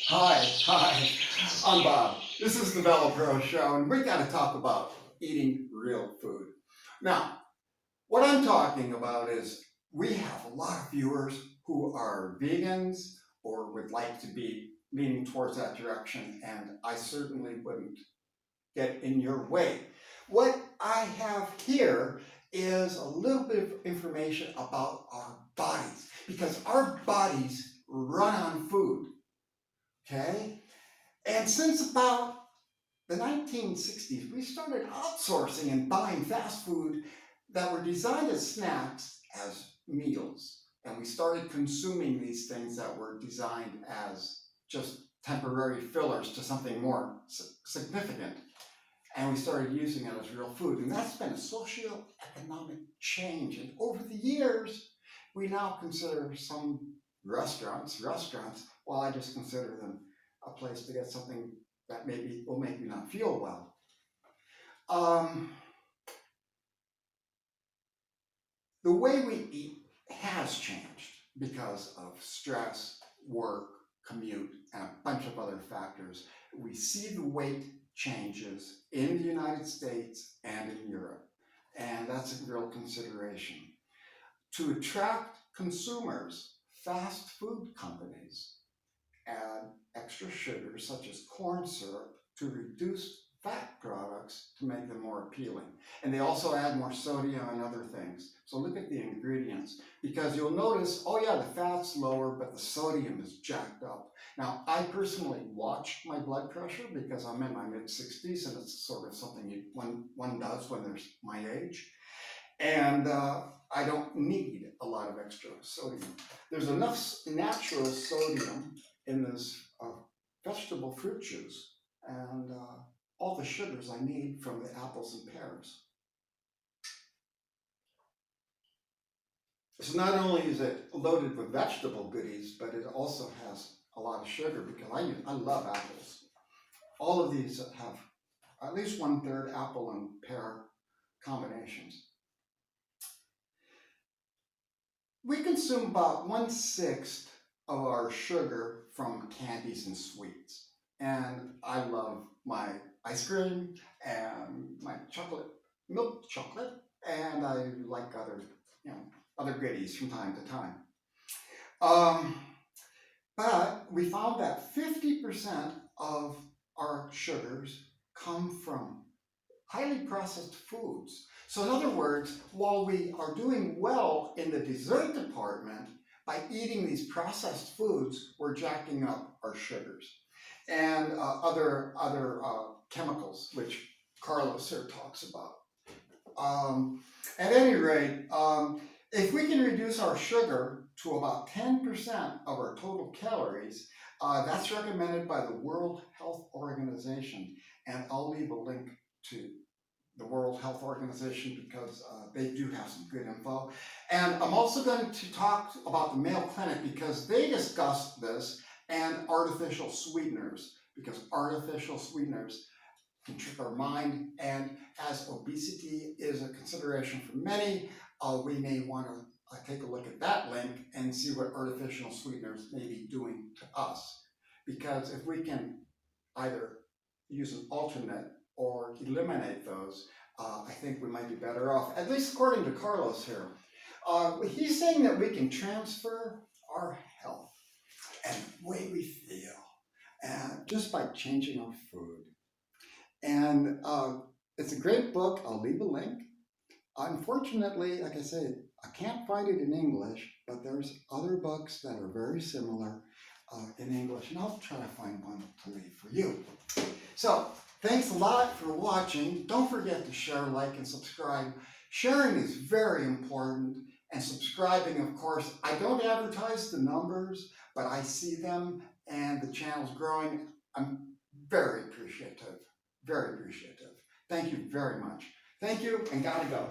Hi, I'm Bob. This is the Velo-Pro show, and we got to talk about eating real food. Now, what I'm talking about is we have a lot of viewers who are vegans or would like to be leaning towards that direction, and I certainly wouldn't get in your way. What I have here is a little bit of information about our bodies, because our bodies run on food, okay? And since about the 1960s, we started outsourcing and buying fast food that were designed as snacks as meals. And we started consuming these things that were designed as just temporary fillers to something more significant. And we started using it as real food. And that's been a socio-economic change. And over the years, we now consider some restaurants, while I just consider them a place to get something that maybe will make you not feel well. The way we eat has changed because of stress, work, commute, and a bunch of other factors. We see the weight changes in the United States and in Europe, and that's a real consideration. To attract consumers, fast food companies add extra sugars such as corn syrup to reduce fat products to make them more appealing. And they also add more sodium and other things. So look at the ingredients, because you'll notice, oh yeah, the fat's lower, but the sodium is jacked up. Now, I personally watch my blood pressure because I'm in my mid-60s, and it's sort of something one does when there's my age. And I don't need a lot of extra sodium. There's enough natural sodium in this vegetable fruit juice and all the sugars I need from the apples and pears. So not only is it loaded with vegetable goodies, but it also has a lot of sugar because I love apples. All of these have at least 1/3 apple and pear combinations. We consume about 1/6 of our sugar from candies and sweets. And I love my ice cream and my milk chocolate, and I like other goodies from time to time. But we found that 50% of our sugars come from highly processed foods. So in other words, while we are doing well in the dessert department, by eating these processed foods, we're jacking up our sugars and other chemicals, which Carlos here talks about. At any rate, if we can reduce our sugar to about 10% of our total calories, that's recommended by the World Health Organization. And I'll leave a link to the World Health Organization because they do have some good info. And I'm also going to talk about the Mayo Clinic because they discussed this and artificial sweeteners, because artificial sweeteners can trick our mind, and as obesity is a consideration for many, we may want to take a look at that link and see what artificial sweeteners may be doing to us. Because if we can either use an alternate or eliminate those, I think we might be better off, at least according to Carlos here. He's saying that we can transfer our health and the way we feel just by changing our food. And it's a great book. I'll leave a link. Unfortunately, like I said, I can't find it in English, but there's other books that are very similar in English, and I'll try to find one to leave for you. So thanks a lot for watching. Don't forget to share, like, and subscribe. Sharing is very important, and subscribing, of course. I don't advertise the numbers, but I see them, and the channel's growing. I'm very appreciative. Very appreciative. Thank you very much. Thank you, and gotta go.